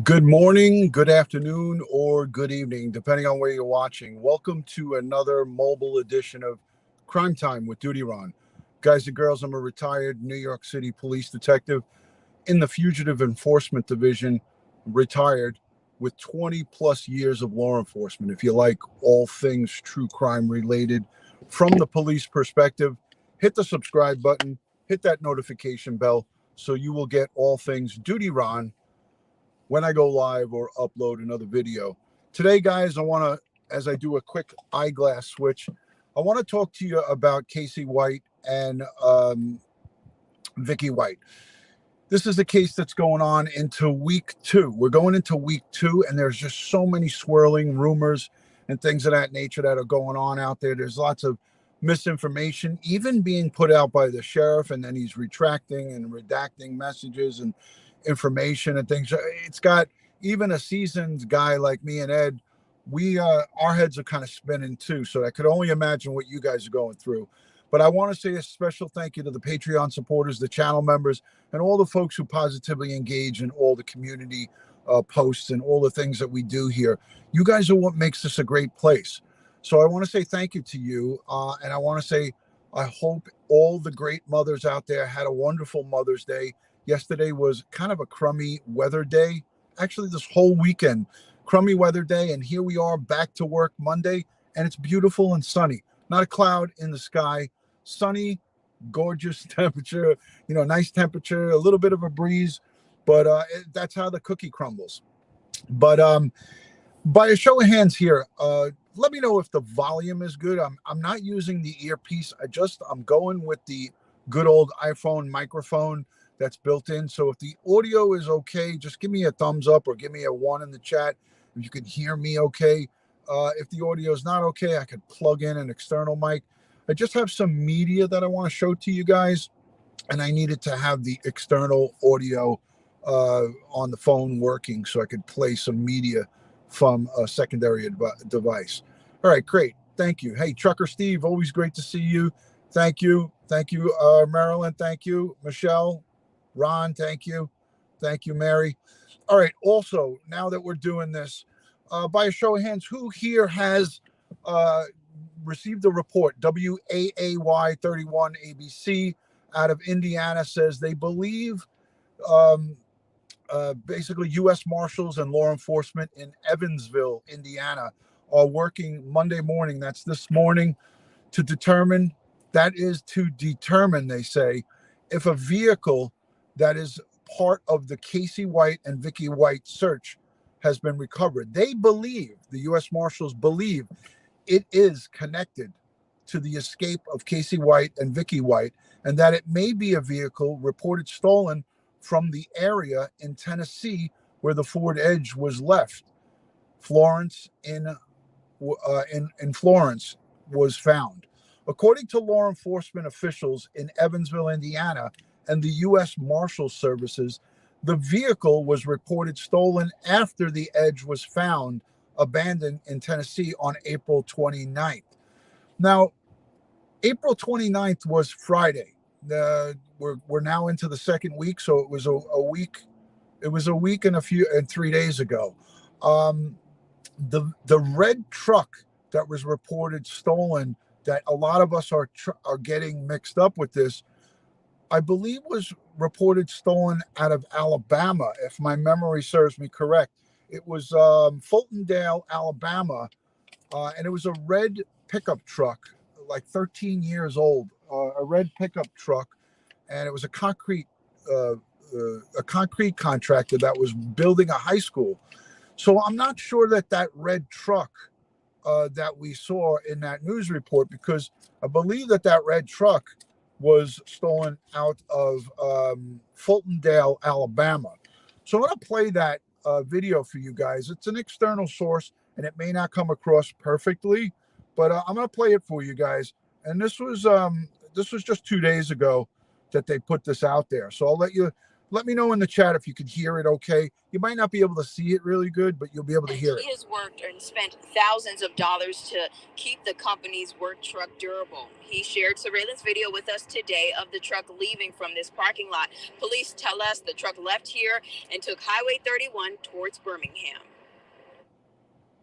Good morning, good afternoon, or good evening, depending on where you're watching. Welcome to another mobile edition of Crime Time with DutyRon. Guys and girls, I'm a retired New York City police detective in the Fugitive Enforcement Division, retired with 20 plus years of law enforcement. If you like all things true crime related from the police perspective, hit the subscribe button, hit that notification bell so you will get all things DutyRon when I go live or upload another video. Today, guys, I want to, as I do a quick eyeglass switch, I want to talk to you about Casey White and Vicky White. This is a case that's going on into week 2. We're going into week 2, and there's just so many swirling rumors and things of that nature that are going on out there. There's lots of misinformation, even being put out by the sheriff, and then he's retracting and redacting messages and information and things. It's got even a seasoned guy like me and Ed, our heads are kind of spinning too, so I could only imagine what you guys are going through. But I want to say a special thank you to the Patreon supporters, the channel members, and all the folks who positively engage in all the community posts and all the things that we do here. You guys are what makes this a great place. So I want to say thank you to you, and I want to say I hope all the great mothers out there had a wonderful Mother's Day. Yesterday was kind of a crummy weather day. Actually, this whole weekend, crummy weather day. And here we are back to work Monday, and it's beautiful and sunny. Not a cloud in the sky. Sunny, gorgeous temperature, nice temperature, a little bit of a breeze. But that's how the cookie crumbles. But by a show of hands here, let me know if the volume is good. I'm not using the earpiece. I'm going with the good old iPhone microphone that's built in. So if the audio is okay, just give me a thumbs up or give me a 1 in the chat if you can hear me okay. If the audio is not okay, I could plug in an external mic. I just have some media that I want to show to you guys, and I needed to have the external audio on the phone working so I could play some media from a secondary device. All right, great. Thank you. Hey, Trucker Steve, always great to see you. Thank you. Thank you, Marilyn. Thank you, Michelle. Ron, thank you. Thank you, Mary. All right. Also, now that we're doing this, by a show of hands, who here has received a report? WAAY 31 ABC out of Indiana says they believe basically US Marshals and law enforcement in Evansville, Indiana, are working Monday morning. That's this morning to determine, they say, if a vehicle that is part of the Casey White and Vicky White search has been recovered. They believe, the U.S. Marshals believe, it is connected to the escape of Casey White and Vicky White, and that it may be a vehicle reported stolen from the area in Tennessee where the Ford Edge was left. Florence in Florence was found. According to law enforcement officials in Evansville, Indiana, and the U.S. Marshals Services, the vehicle was reported stolen after the Edge was found abandoned in Tennessee on April 29th. Now, April 29th was Friday. We're now into the second week, so it was a week. It was a week and 3 days ago. The red truck that was reported stolen, that a lot of us are getting mixed up with this, I believe was reported stolen out of Alabama, if my memory serves me correct. It was Fultondale, Alabama, and it was a red pickup truck, like 13 years old, a red pickup truck, and it was a concrete contractor that was building a high school. So I'm not sure that red truck that we saw in that news report, because I believe that red truck was stolen out of Fultondale, Alabama. So I'm going to play that video for you guys. It's an external source, and it may not come across perfectly, but I'm going to play it for you guys. And this was just 2 days ago that they put this out there. So let me know in the chat if you could hear it okay. You might not be able to see it really good, but you'll be able to hear it. He has worked and spent thousands of dollars to keep the company's work truck durable. He shared surveillance video with us today of the truck leaving from this parking lot. Police tell us the truck left here and took Highway 31 towards Birmingham.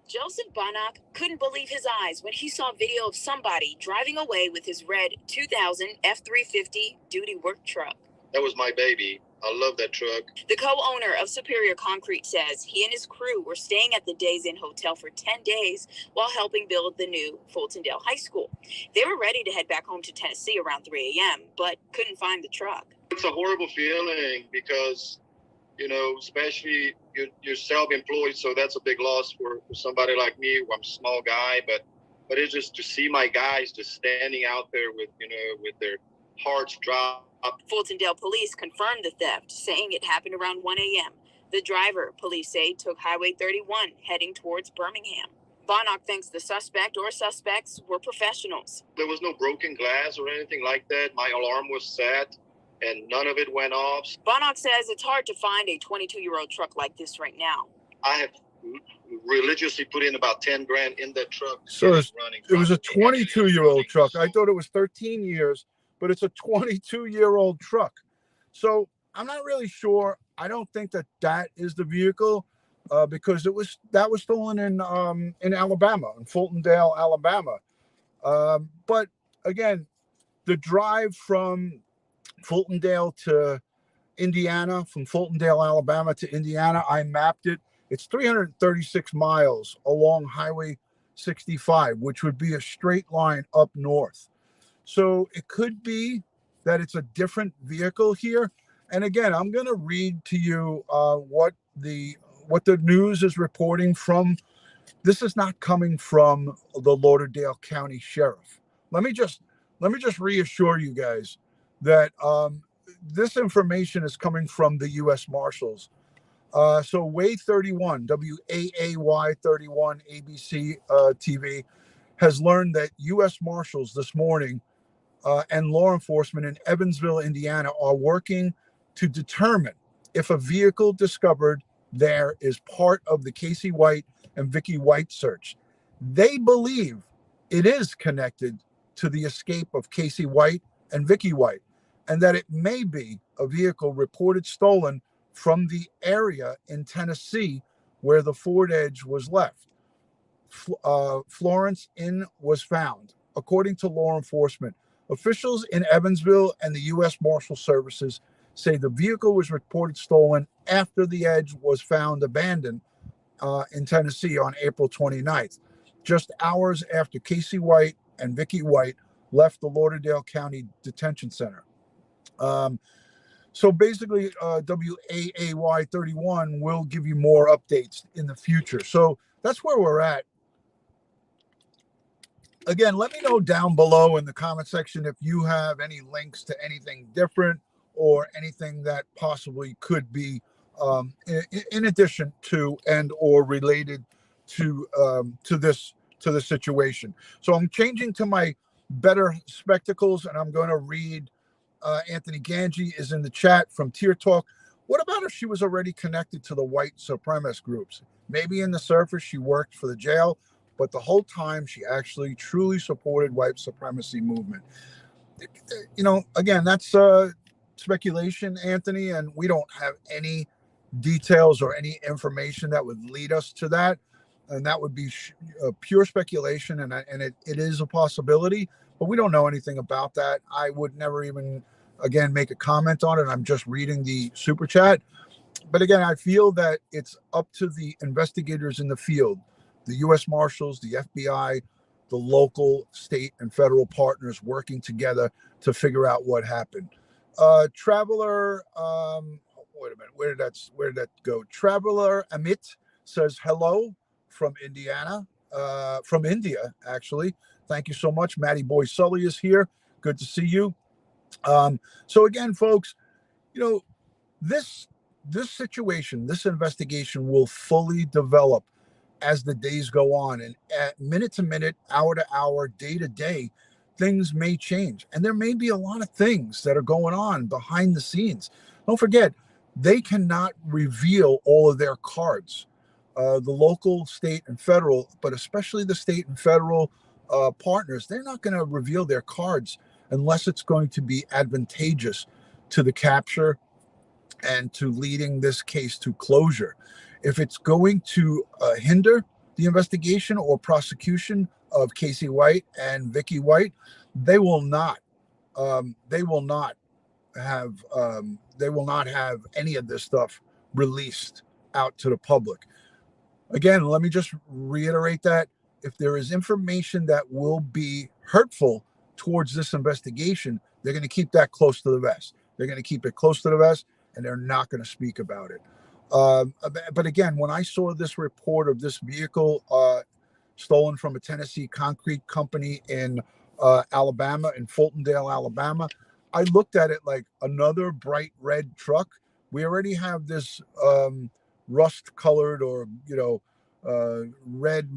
Joseph Bonach couldn't believe his eyes when he saw video of somebody driving away with his red 2000 F350 duty work truck. That was my baby. I love that truck. The co-owner of Superior Concrete says he and his crew were staying at the Days Inn Hotel for 10 days while helping build the new Fultondale High School. They were ready to head back home to Tennessee around 3 a.m., but couldn't find the truck. It's a horrible feeling because, especially you're self-employed, so that's a big loss for somebody like me. I'm a small guy, but it's just to see my guys just standing out there with their hearts dropped. Fultondale police confirmed the theft, saying it happened around 1 a.m. The driver, police say, took Highway 31, heading towards Birmingham. Bonach thinks the suspect or suspects were professionals. There was no broken glass or anything like that. My alarm was set, and none of it went off. Bonach says it's hard to find a 22-year-old truck like this right now. I have religiously put in about 10 grand in that truck. So it was a 22-year-old truck. I thought it was 13 years. But it's a 22-year-old truck. So I'm not really sure. I don't think that is the vehicle because that was stolen in Alabama, in Fultondale, Alabama. But again, the drive from Fultondale to Indiana, from Fultondale, Alabama to Indiana, I mapped it. It's 336 miles along Highway 65, which would be a straight line up north. So it could be that it's a different vehicle here. And again, I'm going to read to you what the news is reporting from. This is not coming from the Lauderdale County Sheriff. Let me just reassure you guys that this information is coming from the US Marshals. So Way 31, WAAY 31 ABC TV has learned that US Marshals this morning and law enforcement in Evansville, Indiana, are working to determine if a vehicle discovered there is part of the Casey White and Vicky White search. They believe it is connected to the escape of Casey White and Vicky White, and that it may be a vehicle reported stolen from the area in Tennessee where the Ford Edge was left. Florence Inn was found. According to law enforcement, officials in Evansville and the U.S. Marshal Services say the vehicle was reported stolen after the Edge was found abandoned in Tennessee on April 29th, just hours after Casey White and Vicky White left the Lauderdale County Detention Center. So basically, WAAY 31 will give you more updates in the future. So that's where we're at. Again, let me know down below in the comment section if you have any links to anything different or anything that possibly could be in addition to and or related to this situation. So I'm changing to my better spectacles, and I'm going to read. Anthony Ganji is in the chat from Tier Talk. What about if she was already connected to the white supremacist groups? Maybe in the surface she worked for the jail, but the whole time she actually truly supported white supremacy movement. Again, that's speculation, Anthony, and we don't have any details or any information that would lead us to that. And that would be pure speculation, and it is a possibility, but we don't know anything about that. I would never even, again, make a comment on it. I'm just reading the super chat. But again, I feel that it's up to the investigators in the field, the U.S. Marshals, the FBI, the local, state, and federal partners working together to figure out what happened. Traveler, wait a minute, where did that go? Traveler Amit says hello from Indiana, from India, actually. Thank you so much. Matty Boy Sully is here. Good to see you. So again, folks, you know, this this situation, this investigation will fully develop as the days go on, and at minute to minute, hour to hour, day to day, things may change, and there may be a lot of things that are going on behind the scenes. Don't forget, they cannot reveal all of their cards. The local, state, and federal, but especially the state and federal partners, they're not going to reveal their cards unless it's going to be advantageous to the capture and to leading this case to closure. If it's going to hinder the investigation or prosecution of Casey White and Vicky White, they will not. They will not have. They will not have any of this stuff released out to the public. Again, let me just reiterate that if there is information that will be hurtful towards this investigation, they're going to keep that close to the vest. They're going to keep it close to the vest, and they're not going to speak about it. But again, when I saw this report of this vehicle stolen from a Tennessee concrete company in Alabama, in Fultondale, Alabama, I looked at it like another bright red truck. We already have this rust colored, or red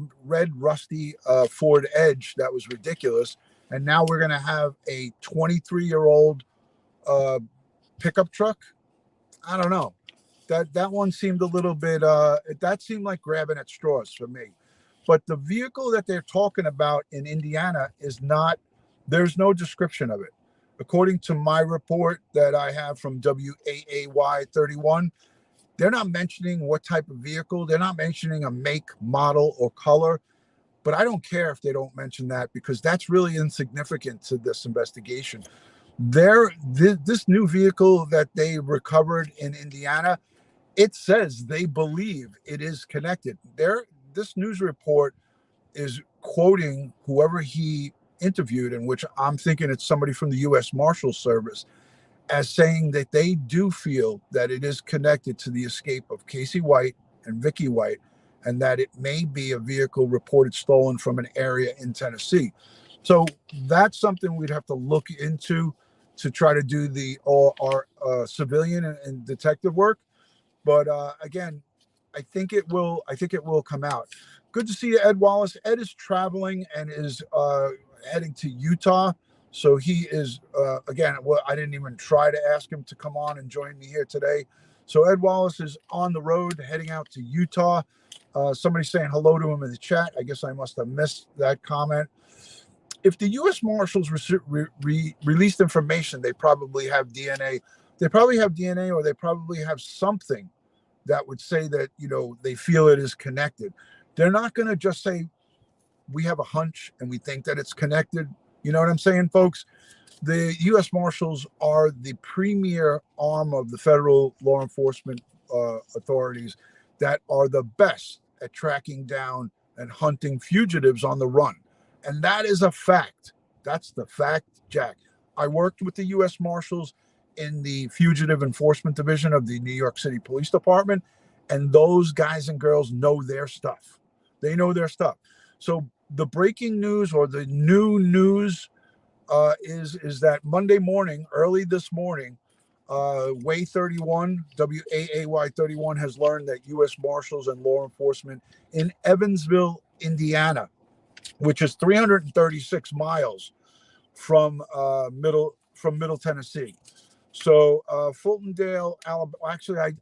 rusty Ford Edge that was ridiculous, and now we're going to have a 23-year-old pickup truck. I don't know. That one seemed a little bit that seemed like grabbing at straws for me. But the vehicle that they're talking about in Indiana is not, there's no description of it. According to my report that I have from WAAY 31, they're not mentioning what type of vehicle. They're not mentioning a make, model, or color. But I don't care if they don't mention that, because that's really insignificant to this investigation. This new vehicle that they recovered in Indiana, it says they believe it is connected. This news report is quoting whoever he interviewed, in which I'm thinking it's somebody from the US Marshals Service, as saying that they do feel that it is connected to the escape of Casey White and Vicky White, and that it may be a vehicle reported stolen from an area in Tennessee. So that's something we'd have to look into to try to do all our civilian and detective work. But again, I think it will come out. Good to see you, Ed Wallace. Ed is traveling and is heading to Utah. So he is, again, well, I didn't even try to ask him to come on and join me here today. So Ed Wallace is on the road heading out to Utah. Somebody's saying hello to him in the chat. I guess I must have missed that comment. If the U.S. Marshals released information, they probably have DNA. They probably have DNA, or they probably have something that would say that, they feel it is connected. They're not going to just say, we have a hunch and we think that it's connected. You know what I'm saying, folks? The U.S. Marshals are the premier arm of the federal law enforcement authorities that are the best at tracking down and hunting fugitives on the run. And that is a fact. That's the fact, Jack. I worked with the U.S. Marshals in the Fugitive Enforcement Division of the New York City Police Department, and those guys and girls know their stuff. They know their stuff. So the breaking news, or the new news, is that Monday morning, early this morning, WAAY 31, WAAY 31 has learned that U.S. Marshals and law enforcement in Evansville, Indiana, which is 336 miles from Middle Tennessee. So Fultondale, Alabama. Actually,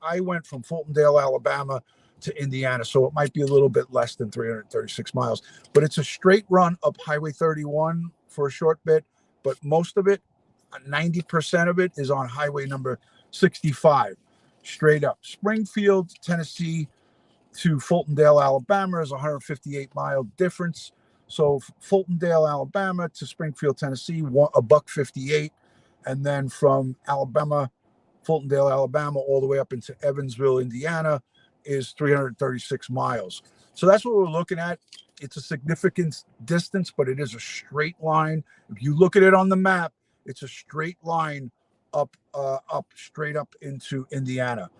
I went from Fultondale, Alabama to Indiana, so it might be a little bit less than 336 miles. But it's a straight run up Highway 31 for a short bit, but most of it, 90% of it, is on highway number 65, straight up. Springfield, Tennessee to Fultondale, Alabama is a 158-mile difference. So Fultondale, Alabama to Springfield, Tennessee, $1.58, and then from Alabama, Fultondale, Alabama, all the way up into Evansville, Indiana, is 336 miles. So that's what we're looking at. It's a significant distance, but it is a straight line. If you look at it on the map, it's a straight line up straight up into Indiana.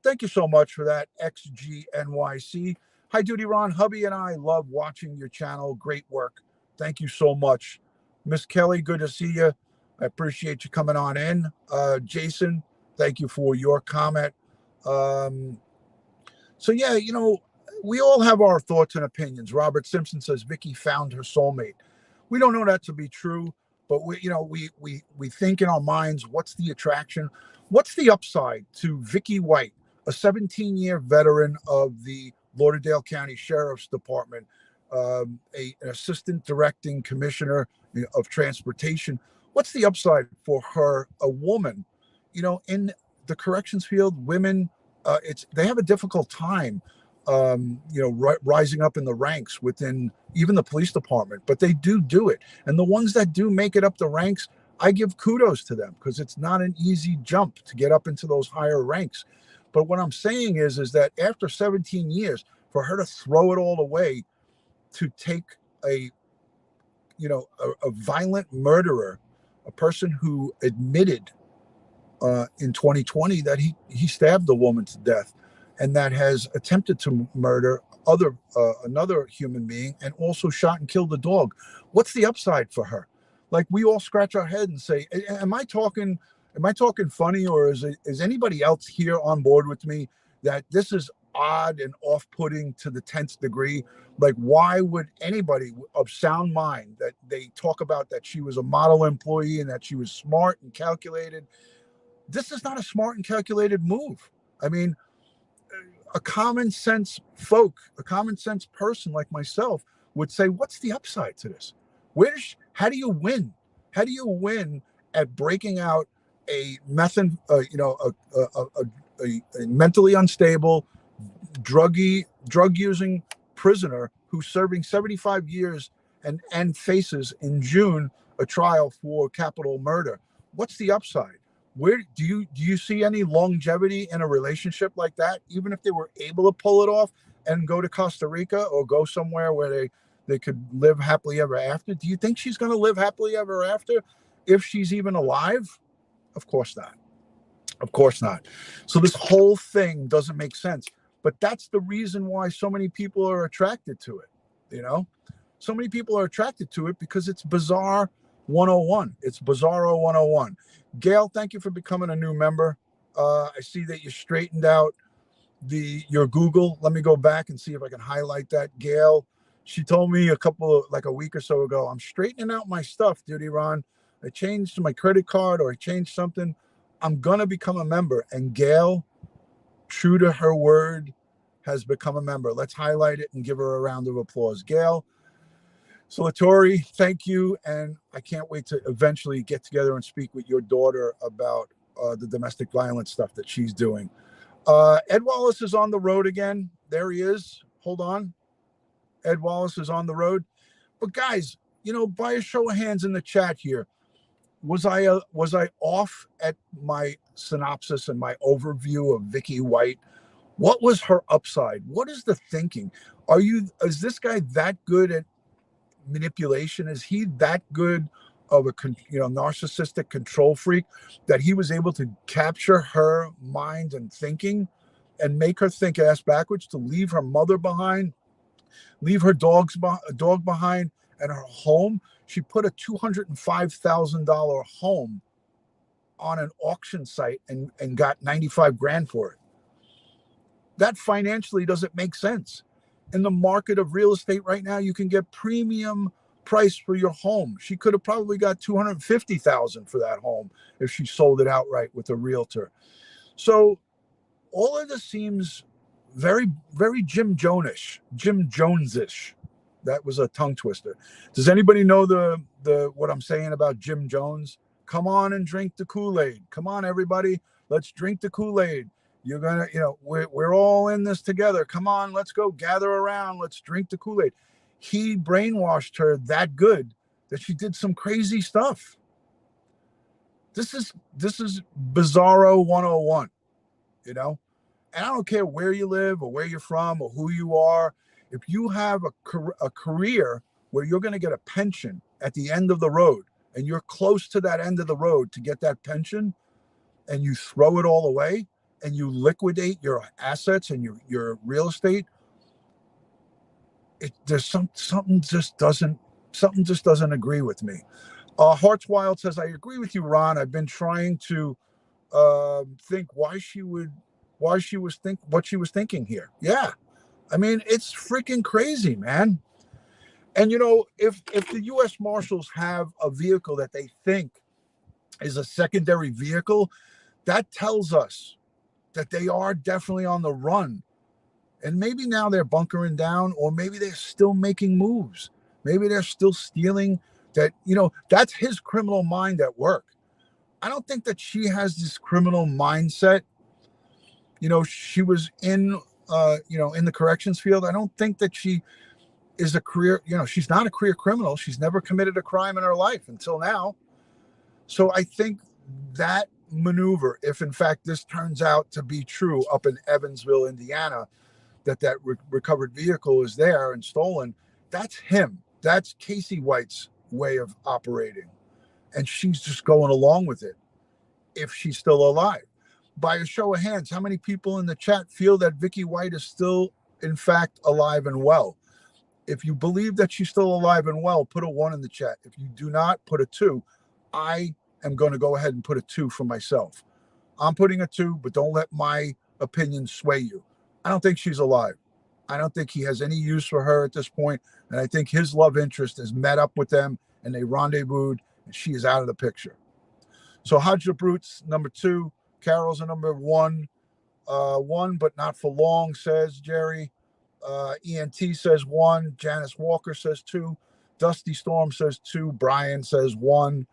Thank you so much for that, XGNYC. Hi, DutyRon. Hubby and I love watching your channel. Great work. Thank you so much. Miss Kelly, good to see you. I appreciate you coming on in. Jason, thank you for your comment. So yeah, you know, we all have our thoughts and opinions. Robert Simpson says Vicky found her soulmate. We don't know that to be true, but we think in our minds, what's the attraction? What's the upside to Vicky White, a 17-year veteran of the Lauderdale County Sheriff's Department, an assistant directing commissioner of transportation? What's the upside for her, a woman? You know, in the corrections field, women, they have a difficult time, rising up in the ranks within even the police department, but they do it. And the ones that do make it up the ranks, I give kudos to them, because it's not an easy jump to get up into those higher ranks. But what I'm saying is that after 17 years, for her to throw it all away to take a violent murderer, a person who admitted in 2020 that he stabbed a woman to death, and that has attempted to murder another human being, and also shot and killed a dog. What's the upside for her? Like, we all scratch our head and say, am I talking funny, or is anybody else here on board with me that this is odd and off-putting to the 10th degree? Like, why would anybody of sound mind, that they talk about that she was a model employee and that she was smart and calculated? This is not a smart and calculated move. I mean, a common sense person like myself would say, what's the upside to this? How do you win? How do you win at breaking out a mentally unstable, drug using prisoner who's serving 75 years and faces in June a trial for capital murder? What's the upside? Where do you see any longevity in a relationship like that, even if they were able to pull it off and go to Costa Rica or go somewhere where they could live happily ever after? Do you think she's going to live happily ever after if she's even alive? Of course not. Of course not. So this whole thing doesn't make sense. But that's the reason why so many people are attracted to it. You know, so many people are attracted to it because it's bizarre 101. It's Bizarro 101. Gail, thank you for becoming a new member. I see that you straightened out your Google. Let me go back and see if I can highlight that. Gail, she told me a week or so ago, I'm straightening out my stuff, DutyRon. I changed my credit card, or I changed something. I'm going to become a member. And Gail, true to her word, has become a member. Let's highlight it and give her a round of applause. Gail Salatori, thank you. And I can't wait to eventually get together and speak with your daughter about the domestic violence stuff that she's doing. Ed Wallace is on the road again. There he is. Hold on. Ed Wallace is on the road. But guys, by a show of hands in the chat here, was I off at my synopsis and my overview of Vicky White? What was her upside? What is the thinking? Is this guy that good at manipulation? Is he that good of a narcissistic control freak that he was able to capture her mind and thinking and make her think ass backwards, to leave her mother behind, leave her dog behind, and her home? She put a $205,000 home on an auction site and got 95 grand for it. That financially doesn't make sense. In the market of real estate right now, you can get premium price for your home. She could have probably got $250,000 for that home if she sold it outright with a realtor. So all of this seems very, very Jim Jones-ish. That was a tongue twister. Does anybody know what I'm saying about Jim Jones? Come on and drink the Kool-Aid. Come on, everybody. Let's drink the Kool-Aid. You're going to, we're all in this together. Come on, let's go gather around. Let's drink the Kool-Aid. He brainwashed her that good that she did some crazy stuff. This is Bizarro 101, And I don't care where you live or where you're from or who you are. If you have a career where you're going to get a pension at the end of the road, and you're close to that end of the road to get that pension, and you throw it all away and you liquidate your assets and your real estate, something just doesn't agree with me. Hearts Wild says, I agree with you, Ron. I've been trying to think what she was thinking here. Yeah. I mean, it's freaking crazy, man. And you know, if the US Marshals have a vehicle that they think is a secondary vehicle, that tells us that they are definitely on the run. And maybe now they're bunkering down, or maybe they're still making moves. Maybe they're still stealing. That, you know, that's his criminal mind at work. I don't think that she has this criminal mindset. You know, she was in in the corrections field. I don't think that she is a career, she's not a career criminal. She's never committed a crime in her life until now. So I think that maneuver, if in fact this turns out to be true up in Evansville, Indiana, that recovered vehicle is there and stolen, that's him. That's Casey White's way of operating. And she's just going along with it if she's still alive. By a show of hands, how many people in the chat feel that Vicky White is still, in fact, alive and well? If you believe that she's still alive and well, put a 1 in the chat. If you do not, put a 2. I am going to go ahead and put a 2 for myself. I'm putting a 2, but don't let my opinion sway you. I don't think she's alive. I don't think he has any use for her at this point. And I think his love interest has met up with them and they rendezvoused, and she is out of the picture. So Hadja Brute's number 2. Carol's a number 1. 1, but not for long, says Jerry. ENT says 1. Janice Walker says 2. Dusty Storm says 2. Brian says 1.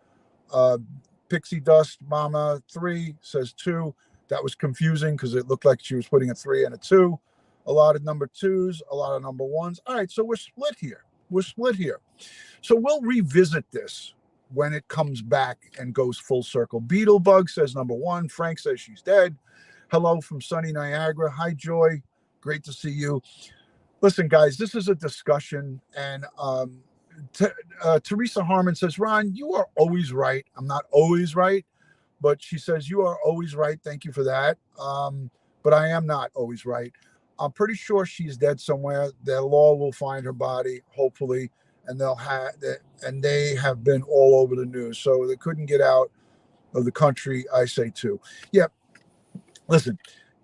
Pixie Dust Mama 3 says 2. That was confusing because it looked like she was putting a 3 and a 2. A lot of number 2s, a lot of number 1s. All right, so we're split here. So we'll revisit this when it comes back and goes full circle. Beetlebug says number 1. Frank says she's dead. Hello from sunny Niagara. Hi, Joy. Great to see you. Listen, guys, this is a discussion, and Teresa Harmon says, Ron, you are always right. I'm not always right, but she says you are always right. Thank you for that. But I am not always right. I'm pretty sure she's dead somewhere. Their law will find her body, hopefully, and they have been all over the news. So they couldn't get out of the country, I say too. Yeah. Listen,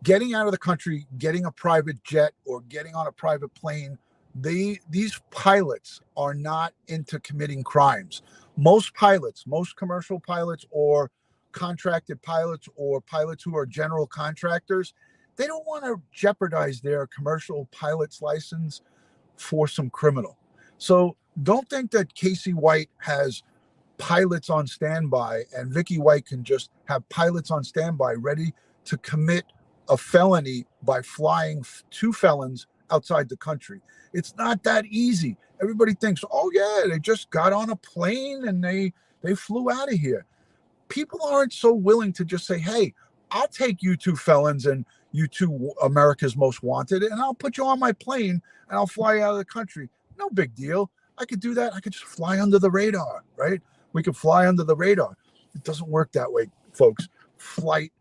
getting out of the country, getting a private jet or getting on a private plane, these pilots are not into committing crimes. Most pilots, most commercial pilots or contracted pilots or pilots who are general contractors, they don't want to jeopardize their commercial pilot's license for some criminal. So don't think that Casey White has pilots on standby and Vicky White can just have pilots on standby ready to commit a felony by flying 2 felons outside the country. It's not that easy. Everybody thinks, oh yeah, they just got on a plane and they flew out of here. People aren't so willing to just say, hey, I'll take you 2 felons and you 2 America's Most Wanted, and I'll put you on my plane and I'll fly out of the country. No big deal. I could do that. I could just fly under the radar, right? We could fly under the radar. It doesn't work that way, folks. Flight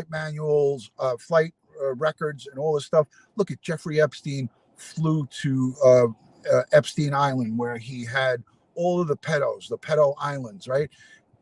manuals, flight records, and all this stuff. Look at Jeffrey Epstein flew to Epstein Island, where he had all of the pedo islands, right?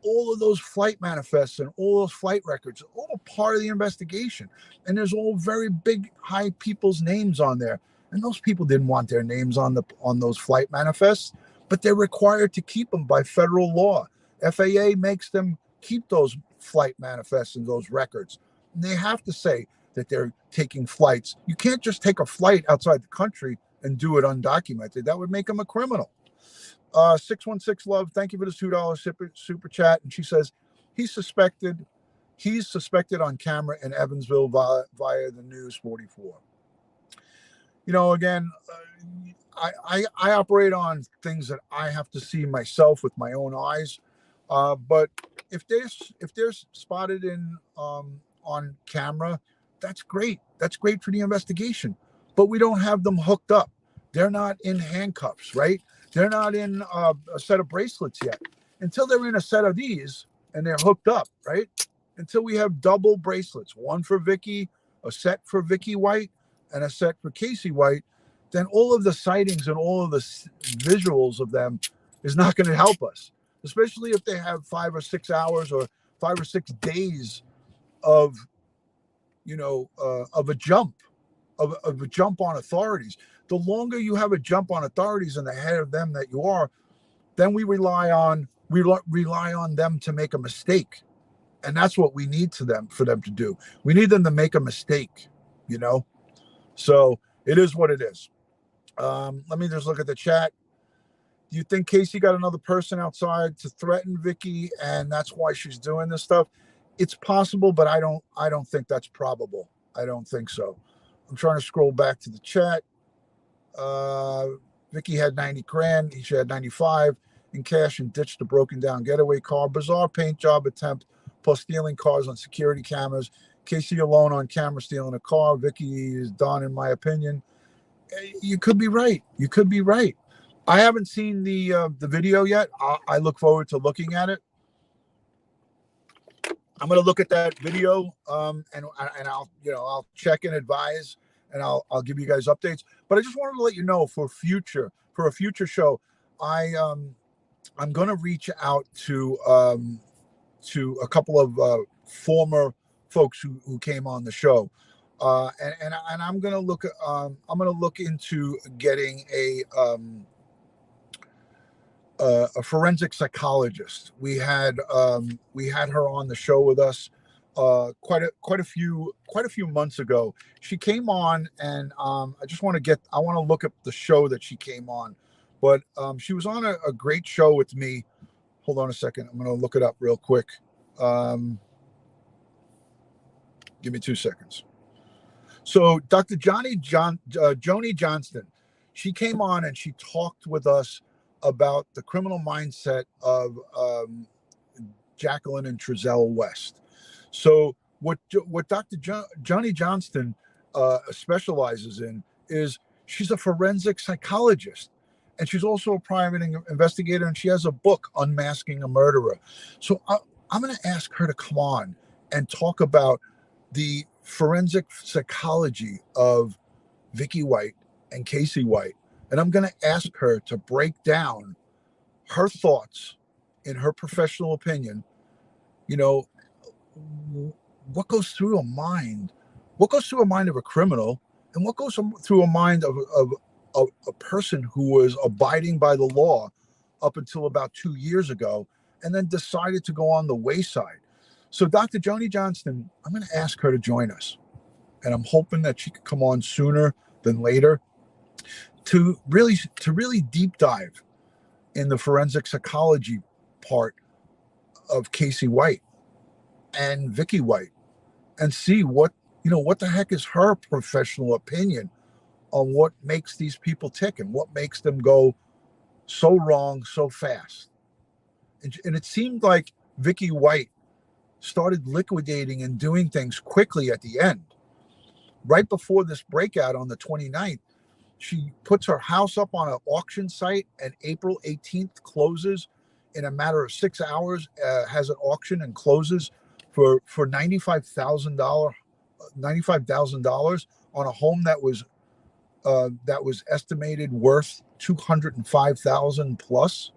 All of those flight manifests and all those flight records, all part of the investigation. And there's all very big, high people's names on there. And those people didn't want their names on those flight manifests, but they're required to keep them by federal law. FAA makes them keep those flight manifests and those records. And they have to say that they're taking flights. You can't just take a flight outside the country and do it undocumented. That would make them a criminal. 616 Love, thank you for the $2 super chat. And she says he's suspected on camera in Evansville via the News 44. You know, again, I operate on things that I have to see myself with my own eyes. But if they're spotted in on camera, that's great. That's great for the investigation. But we don't have them hooked up. They're not in handcuffs, right? They're not in a set of bracelets yet. Until they're in a set of these and they're hooked up, right? Until we have double bracelets, one for Vicky, a set for Vicky White, and a set for Casey White, then all of the sightings and all of the visuals of them is not going to help us, especially if they have 5 or 6 hours or 5 or 6 days of, of a jump, of a jump on authorities. The longer you have a jump on authorities and the head of them that you are, then we rely on them to make a mistake. And that's what we need for them to do. We need them to make a mistake, So it is what it is. Let me just look at the chat. Do you think Casey got another person outside to threaten Vicky, and that's why she's doing this stuff? It's possible, but I don't think that's probable. I don't think so. I'm trying to scroll back to the chat. Vicky had 90 grand. He had 95 in cash and ditched a broken down getaway car. Bizarre paint job attempt, plus stealing cars on security cameras. Casey alone on camera stealing a car. Vicky is done, in my opinion. You could be right. You could be right. I haven't seen the video yet. I look forward to looking at it. I'm going to look at that video, and I'll check and advise, and I'll give you guys updates. But I just wanted to let you know for a future show, I'm going to reach out to a couple of former folks who came on the show, and I'm going to look into getting a forensic psychologist. We had her on the show with us quite a few months ago. She came on, and I want to look up the show that she came on, but she was on a great show with me. Hold on a second. I'm going to look it up real quick. Give me 2 seconds. So Dr. Joni Johnston, she came on and she talked with us about the criminal mindset of Jacqueline and Trezell West. So what Dr. Joni Johnston specializes in is she's a forensic psychologist, and she's also a private investigator, and she has a book, Unmasking a Murderer. So I'm going to ask her to come on and talk about the forensic psychology of Vicky White and Casey White. And I'm going to ask her to break down her thoughts, in her professional opinion, what goes through a mind of a criminal, and what goes through a mind of a person who was abiding by the law up until about 2 years ago, and then decided to go on the wayside. So Dr. Joni Johnston, I'm going to ask her to join us, and I'm hoping that she could come on sooner than later to really deep dive in the forensic psychology part of Casey White and Vicky White, and see what the heck is her professional opinion on what makes these people tick and what makes them go so wrong so fast. And it seemed like Vicky White started liquidating and doing things quickly at the end. Right before this breakout on the 29th, she puts her house up on an auction site, and April 18th closes in a matter of 6 hours, has an auction and closes for $95,000 on a home that was estimated worth $205,000 plus.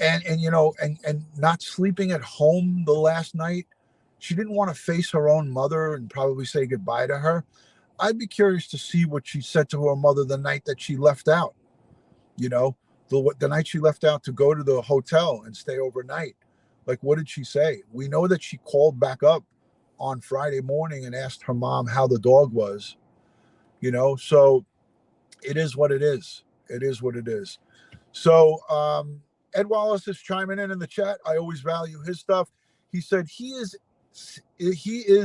And not sleeping at home the last night. She didn't want to face her own mother and probably say goodbye to her. I'd be curious to see what she said to her mother the night that she left out. The night she left out to go to the hotel and stay overnight. Like, what did she say? We know that she called back up on Friday morning and asked her mom how the dog was. So it is what it is. It is what it is. So Ed Wallace is chiming in the chat. I always value his stuff. He said he is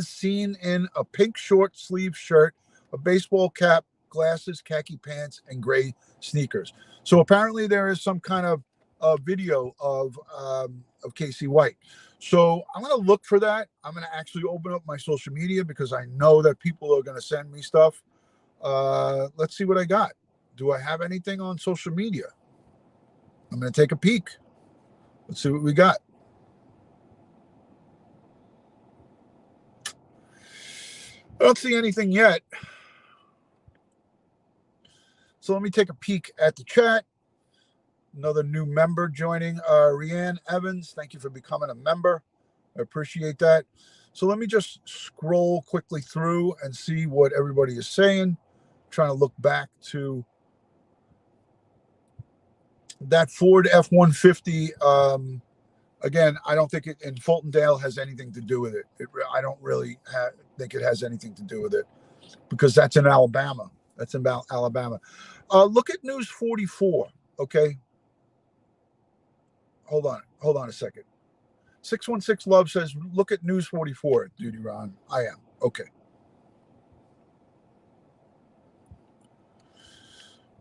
seen in a pink short sleeve shirt, a baseball cap, glasses, khaki pants, and gray sneakers. So apparently there is some kind of video of Casey White. So I'm going to look for that. I'm going to actually open up my social media because I know that people are going to send me stuff. Let's see what I got. Do I have anything on social media? I'm going to take a peek. Let's see what we got. I don't see anything yet. So let me take a peek at the chat. Another new member joining, Rianne Evans. Thank you for becoming a member. I appreciate that. So let me just scroll quickly through and see what everybody is saying. I'm trying to look back to that Ford F-150. Again, I don't think it in Fultondale has anything to do with it. I don't really think it has anything to do with it because that's in Alabama. That's in Alabama. Look at News 44. Okay. Hold on a second. 616 Love says, look at News 44, DutyRon. I am. Okay.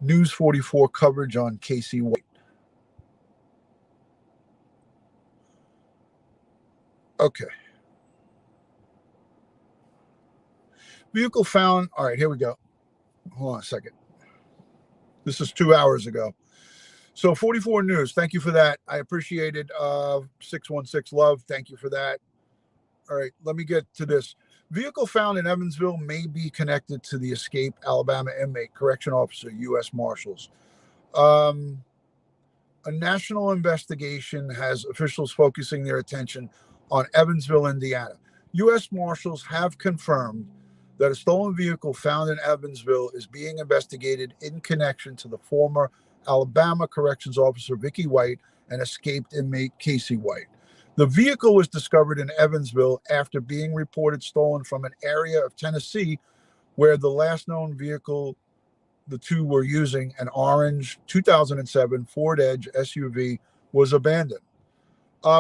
News 44 coverage on Casey White. Okay. Vehicle found. All right, here we go. Hold on a second. This is 2 hours ago. So 44 News. Thank you for that. I appreciate it. 616 Love. Thank you for that. All right, let me get to this. Vehicle found in Evansville may be connected to the escaped Alabama inmate, correction officer, US Marshals. A national investigation has officials focusing their attention on Evansville, Indiana. US Marshals have confirmed that a stolen vehicle found in Evansville is being investigated in connection to the former Alabama corrections officer Vicky White and escaped inmate Casey White. The vehicle was discovered in Evansville after being reported stolen from an area of Tennessee where the last known vehicle the two were using, an orange 2007 Ford Edge SUV, was abandoned.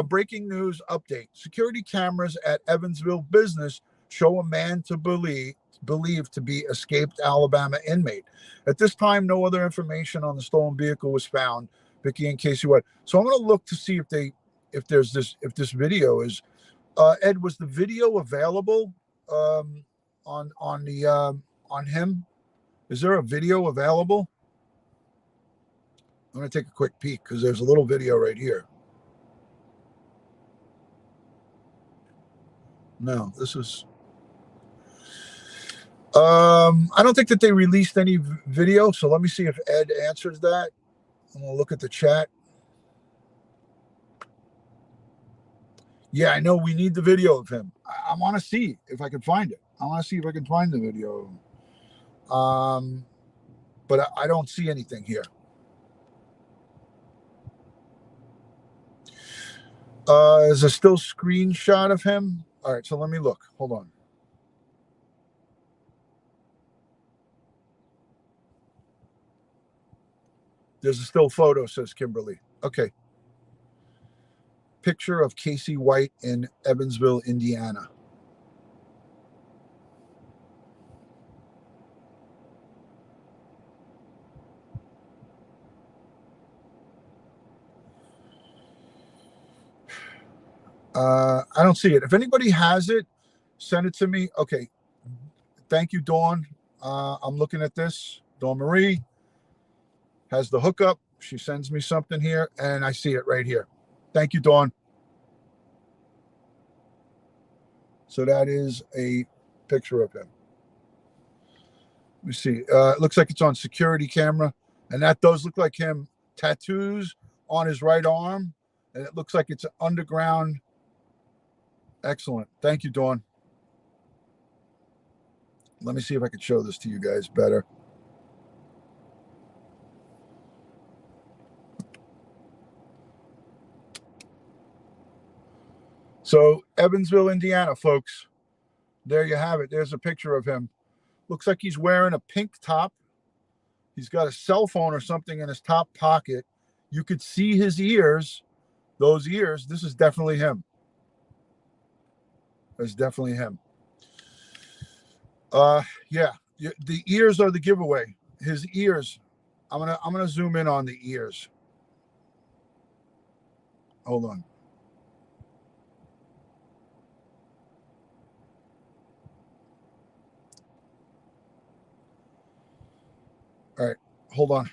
Breaking news update. Security cameras at Evansville Business show a man believed to be escaped Alabama inmate. At this time, no other information on the stolen vehicle was found. Vicky and Casey White. So I'm going to look to see if this video is. Ed, was the video available on him? Is there a video available? I'm going to take a quick peek because there's a little video right here. No, this is. I don't think that they released any video, so let me see if Ed answers that. I'm going to look at the chat. Yeah, I know we need the video of him. I want to see if I can find it. I want to see if I can find the video of him. But I don't see anything here. Is there still screenshot of him? All right, so let me look. Hold on. There's a still photo, says Kimberly. Okay. Picture of Casey White in Evansville, Indiana. I don't see it. If anybody has it, send it to me. Okay. Thank you, Dawn. I'm looking at this. Dawn Marie has the hookup. She sends me something here, and I see it right here. Thank you, Dawn. So that is a picture of him. Let me see. It looks like it's on security camera, and that does look like him. Tattoos on his right arm, and it looks like it's an underground. Excellent. Thank you, Dawn. Let me see if I can show this to you guys better. So Evansville, Indiana, folks. There you have it. There's a picture of him. Looks like he's wearing a pink top. He's got a cell phone or something in his top pocket. You could see his ears. Those ears. This is definitely him. That's definitely him. Yeah. The ears are the giveaway. His ears. I'm gonna zoom in on the ears. Hold on. All right, hold on.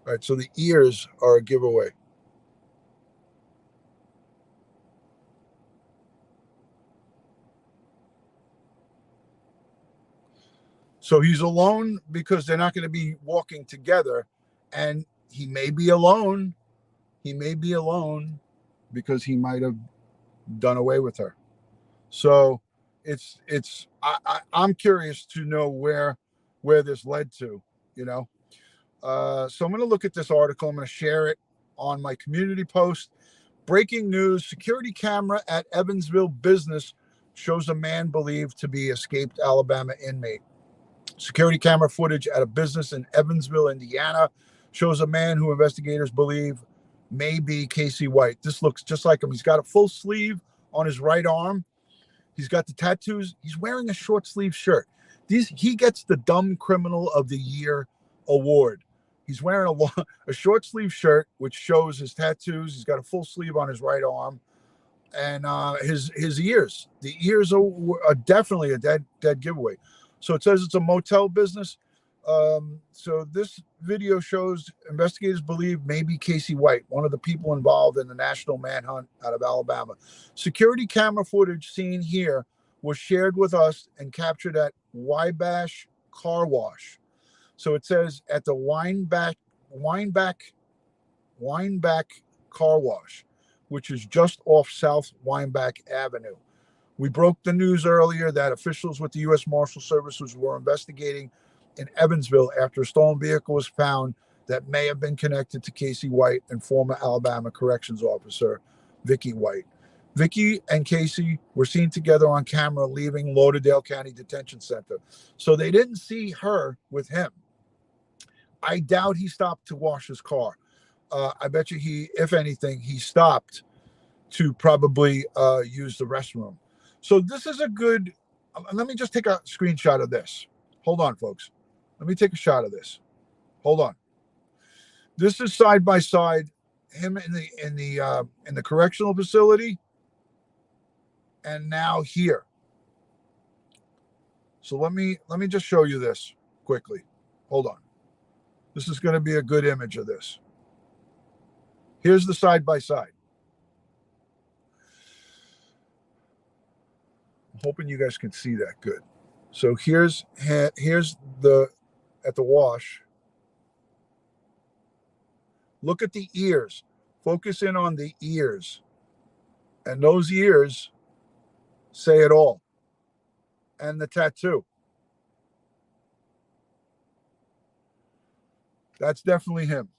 All right, so the ears are a giveaway. So he's alone because they're not going to be walking together, and he may be alone. He may be alone because he might have done away with her. So I'm curious to know where this led to, you know. So I'm going to look at this article. I'm going to share it on my community post. Breaking news: security camera at Evansville business shows a man believed to be escaped Alabama inmate. Security camera footage at a business in Evansville, Indiana, shows a man who investigators believe may be Casey White. This looks just like him. He's got a full sleeve on his right arm. He's got the tattoos. He's wearing a short sleeve shirt. He gets the Dumb Criminal of the Year award. He's wearing a short sleeve shirt, which shows his tattoos. He's got a full sleeve on his right arm, and his ears. The ears are definitely a dead giveaway. So it says it's a motel business. So this video shows investigators believe maybe Casey White, one of the people involved in the national manhunt out of Alabama. Security camera footage seen here was shared with us and captured at Weinbach Car Wash. So it says at the Weinbach Car Wash, which is just off South Weinbach Avenue. We broke the news earlier that officials with the US Marshals Services were investigating in Evansville after a stolen vehicle was found that may have been connected to Casey White and former Alabama corrections officer Vicky White. Vicky and Casey were seen together on camera leaving Lauderdale County Detention Center. So they didn't see her with him. I doubt he stopped to wash his car. I bet you if anything, he stopped to probably use the restroom. So this is a good, let me just take a screenshot of this. Hold on, folks. Let me take a shot of this. Hold on. This is side by side, him in the correctional facility, and now here. So let me just show you this quickly. Hold on. This is going to be a good image of this. Here's the side by side. I'm hoping you guys can see that good. So here's the at the wash. Look at the ears. Focus in on the ears. And those ears say it all. And the tattoo. That's definitely him.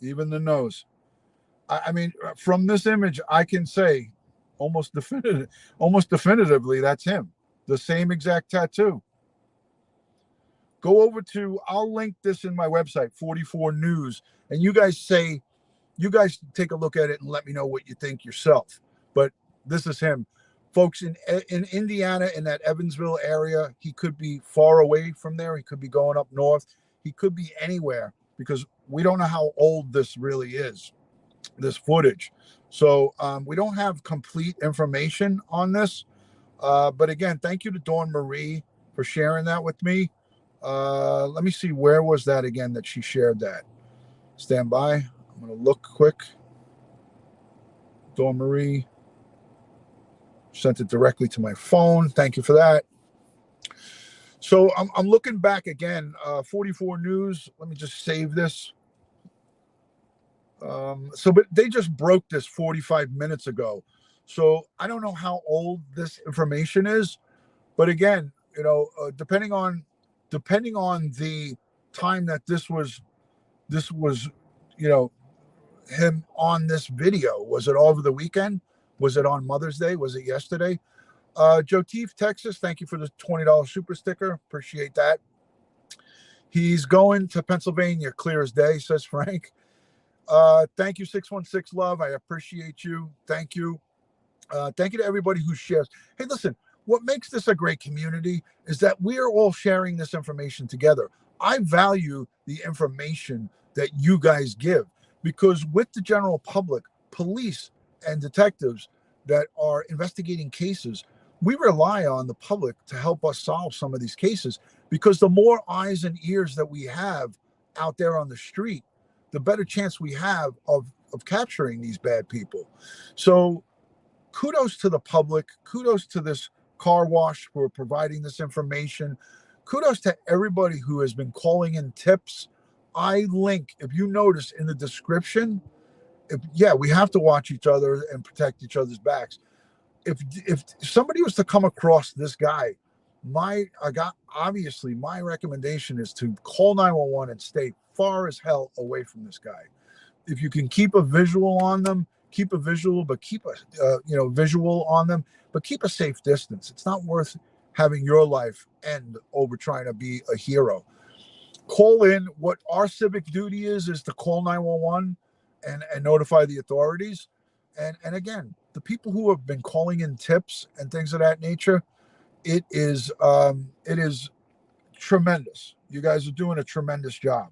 Even the nose. I mean, from this image, I can say almost definitively that's him. The same exact tattoo. Go over to, I'll link this in my website, 44 News, and you guys take a look at it and let me know what you think yourself. But this is him. Folks, in Indiana, in that Evansville area, he could be far away from there. He could be going up north. He could be anywhere because we don't know how old this really is, this footage. So we don't have complete information on this. But again, thank you to Dawn Marie for sharing that with me. Let me see, where was that again that she shared that? Stand by. I'm going to look quick. Dawn Marie sent it directly to my phone. Thank you for that. So I'm looking back again. 44 News. Let me just save this. But they just broke this 45 minutes ago. So I don't know how old this information is, but again, you know, depending on the time that this was, you know, him on this video. Was it over the weekend? Was it on Mother's Day? Was it yesterday? Joe Teef, Texas, thank you for the $20 super sticker. Appreciate that. He's going to Pennsylvania, clear as day, says Frank. Thank you, 616 Love. I appreciate you. Thank you. Thank you to everybody who shares. Hey, listen, what makes this a great community is that we are all sharing this information together. I value the information that you guys give because with the general public, police and detectives that are investigating cases, we rely on the public to help us solve some of these cases because the more eyes and ears that we have out there on the street, the better chance we have of of capturing these bad people. So kudos to the public. Kudos to this car wash for providing this information. Kudos to everybody who has been calling in tips. I link, if you notice in the description, we have to watch each other and protect each other's backs. If somebody was to come across this guy, my recommendation is to call 911 and stay far as hell away from this guy. If you can keep a visual on them, keep a visual, but keep a visual on them, but keep a safe distance. It's not worth having your life end over trying to be a hero. Call in. What our civic duty is to call 911 and notify the authorities. And again, the people who have been calling in tips and things of that nature, it is tremendous. You guys are doing a tremendous job.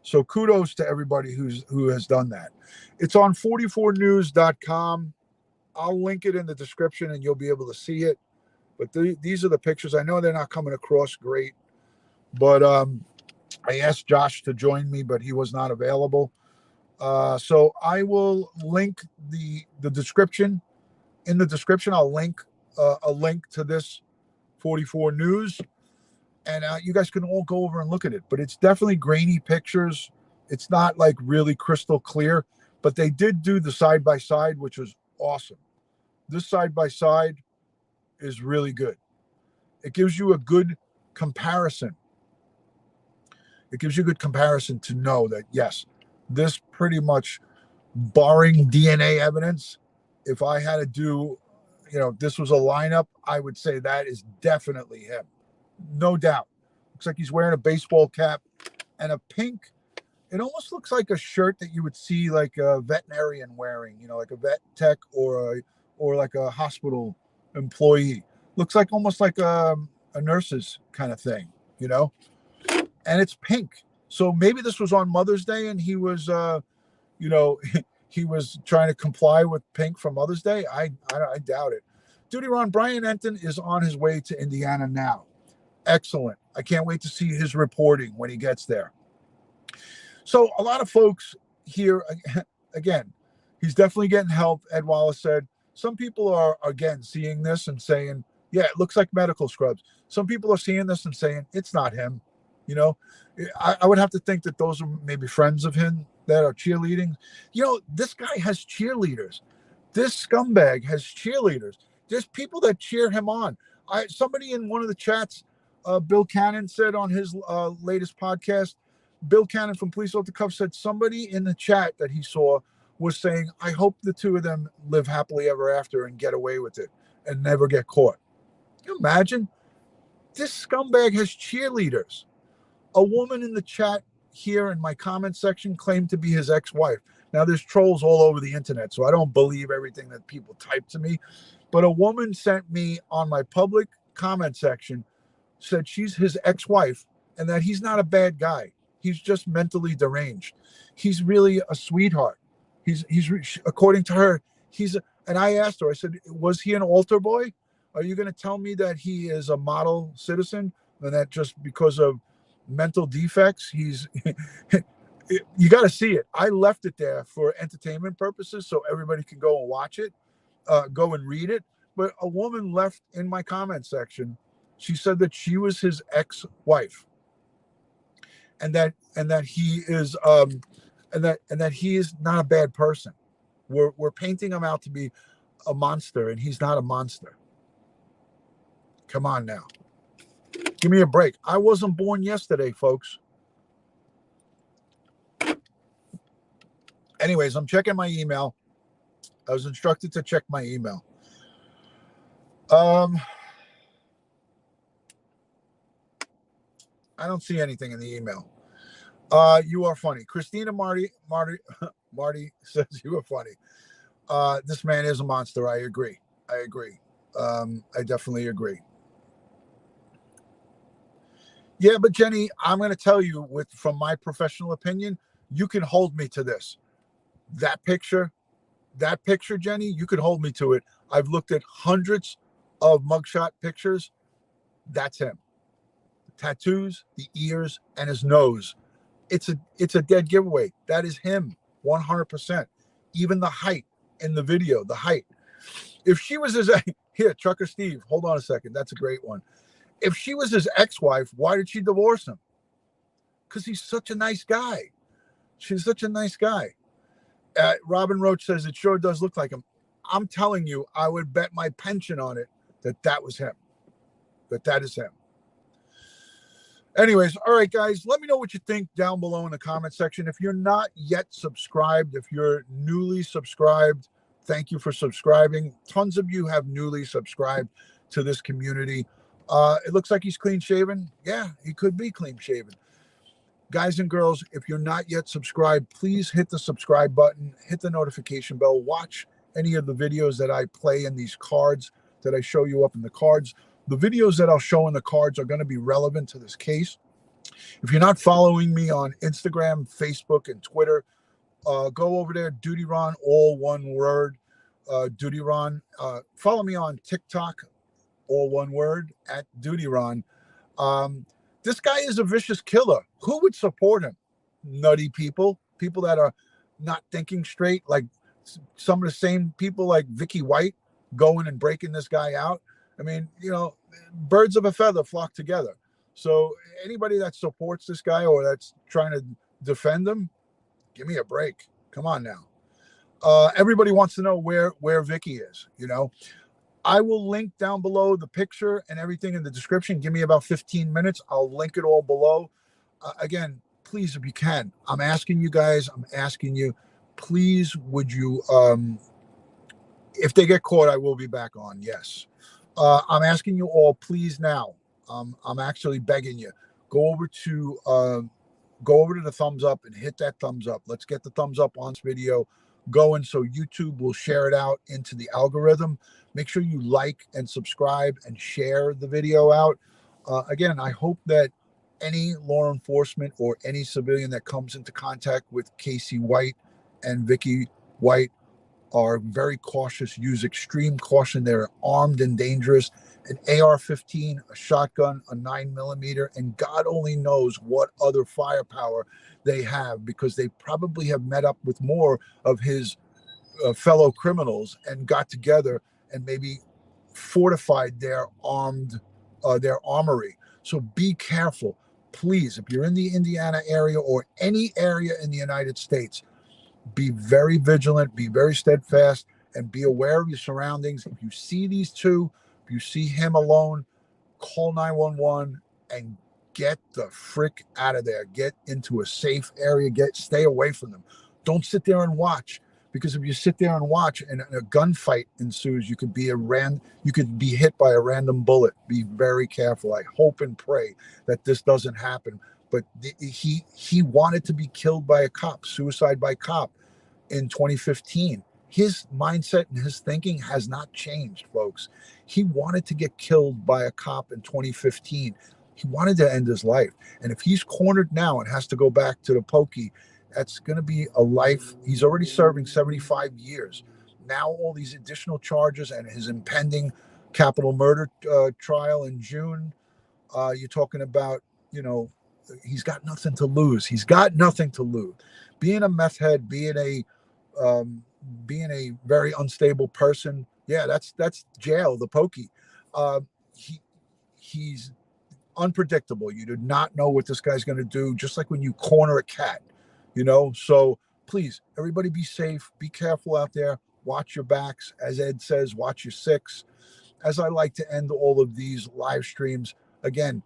So kudos to everybody who has done that. It's on 44news.com. I'll link it in the description and you'll be able to see it. But these are the pictures. I know they're not coming across great, but I asked Josh to join me, but he was not available. So I will link the description. In the description, I'll link a link to this 44 News. And you guys can all go over and look at it. But it's definitely grainy pictures. It's not like really crystal clear. But they did do the side-by-side, which was awesome. This side-by-side is really good. It gives you a good comparison. It gives you a good comparison to know that, yes, this pretty much, barring DNA evidence, if I had to do, this was a lineup, I would say that is definitely him. No doubt. Looks like he's wearing a baseball cap and a pink. It almost looks like a shirt that you would see like a veterinarian wearing, like a vet tech or like a hospital employee. Looks like almost like a nurse's kind of thing, and it's pink. So maybe this was on Mother's Day and he was, he was trying to comply with pink for Mother's Day. I doubt it. DutyRon, Brian Enton is on his way to Indiana now. Excellent. I can't wait to see his reporting when he gets there. So a lot of folks here, again, he's definitely getting help. Ed Wallace said, some people are, again, seeing this and saying, yeah, it looks like medical scrubs. Some people are seeing this and saying, it's not him. I would have to think that those are maybe friends of him that are cheerleading. This guy has cheerleaders. This scumbag has cheerleaders. There's people that cheer him on. Somebody in one of the chats, Bill Cannon said on his latest podcast, Bill Cannon from Police Off the Cuff said somebody in the chat that he saw was saying, I hope the two of them live happily ever after and get away with it and never get caught. Can you imagine? This scumbag has cheerleaders. A woman in the chat here in my comment section claimed to be his ex-wife. Now, there's trolls all over the internet, so I don't believe everything that people type to me. But a woman sent me on my public comment section, said she's his ex-wife and that he's not a bad guy. He's just mentally deranged. He's really a sweetheart. He's according to her, and I asked her, I said, was he an altar boy? Are you going to tell me that he is a model citizen and that just because of mental defects, he's you got to see it. I left it there for entertainment purposes so everybody can go and watch it, go and read it. But a woman left in my comment section, she said that she was his ex-wife and that he is and that he is not a bad person. We're painting him out to be a monster, and he's not a monster. Come on now. Give me a break. I wasn't born yesterday, folks. Anyways, I'm checking my email. I was instructed to check my email. I don't see anything in the email. You are funny. Christina Marty says you are funny. This man is a monster. I agree. I definitely agree. Yeah, but Jenny, I'm going to tell you from my professional opinion, you can hold me to this. That picture, Jenny, you could hold me to it. I've looked at hundreds of mugshot pictures. That's him. The tattoos, the ears, and his nose. It's a dead giveaway. That is him, 100%. even the height in the video, the height. If she was his, here, Trucker Steve, hold on a second. That's a great one. If she was his ex-wife, why did she divorce him? Because he's such a nice guy. She's such a nice guy. Robin Roach says it sure does look like him. I'm telling you, I would bet my pension on it that was him. That is him. Anyways, all right, guys, let me know what you think down below in the comment section. If you're not yet subscribed, if you're newly subscribed, thank you for subscribing. Tons of you have newly subscribed to this community. It looks like he's clean shaven. Yeah, he could be clean shaven. Guys and girls, if you're not yet subscribed, please hit the subscribe button, hit the notification bell, watch any of the videos that I play in these cards that I show you up in the cards. The videos that I'll show in the cards are going to be relevant to this case. If you're not following me on Instagram, Facebook, and Twitter, go over there, DutyRon, all one word, DutyRon. Follow me on TikTok, all one word, at DutyRon. This guy is a vicious killer. Who would support him? Nutty people that are not thinking straight, like some of the same people like Vicky White going and breaking this guy out. I mean, you know, birds of a feather flock together. So anybody that supports this guy or that's trying to defend him, give me a break. Come on now. Everybody wants to know where Vicky is, you know. I will link down below the picture and everything in the description. Give me about 15 minutes. I'll link it all below. Again, please, if you can, I'm asking you guys, please, would you, if they get caught, I will be back on. Yes. I'm asking you all, please now. I'm actually begging you. Go over to the thumbs up and hit that thumbs up. Let's get the thumbs up on this video going so YouTube will share it out into the algorithm. Make sure you like and subscribe and share the video out. Again, I hope that any law enforcement or any civilian that comes into contact with Casey White and Vicky White are very cautious, use extreme caution. They're armed and dangerous. An AR-15, a shotgun, a 9mm, and God only knows what other firepower they have, because they probably have met up with more of his fellow criminals and got together and maybe fortified their armory. So be careful, please. If you're in the Indiana area or any area in the United States, be very vigilant, be very steadfast, and be aware of your surroundings. If you see these two, if you see him alone, call 911 and get the frick out of there. Get into a safe area. Stay away from them. Don't sit there and watch, because if you sit there and watch and a gunfight ensues, you could be hit by a random bullet. Be very careful. I hope and pray that this doesn't happen. But he wanted to be killed by a cop, suicide by cop, in 2015. His mindset and his thinking has not changed, folks. He wanted to get killed by a cop in 2015. He wanted to end his life. And if he's cornered now and has to go back to the pokey, that's going to be a life. He's already serving 75 years. Now all these additional charges and his impending capital murder trial in June, you're talking about, you know, he's got nothing to lose. He's got nothing to lose. Being a meth head, being a very unstable person, yeah, that's jail, the pokey. He's unpredictable. You do not know what this guy's going to do, just like when you corner a cat, you know. So please, everybody, be safe, be careful out there, watch your backs. As Ed says, watch your six. As I like to end all of these live streams, again,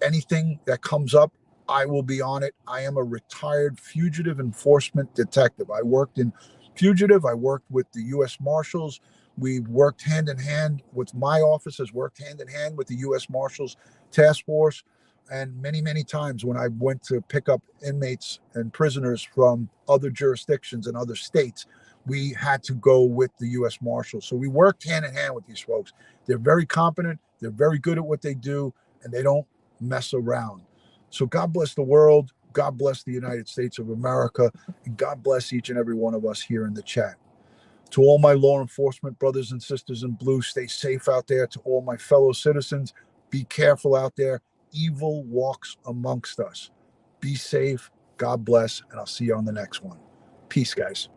anything that comes up, I will be on it. I am a retired fugitive enforcement detective. I worked in fugitive. I worked with the US Marshals. We've worked hand in hand with my office, has worked hand in hand with the US Marshals Task Force. And many, many times when I went to pick up inmates and prisoners from other jurisdictions and other states, we had to go with the US Marshals. So we worked hand in hand with these folks. They're very competent. They're very good at what they do, and they don't mess around. So God bless the world. God bless the United States of America. And God bless each and every one of us here in the chat. To all my law enforcement brothers and sisters in blue, stay safe out there. To all my fellow citizens, be careful out there. Evil walks amongst us. Be safe. God bless. And I'll see you on the next one. Peace, guys.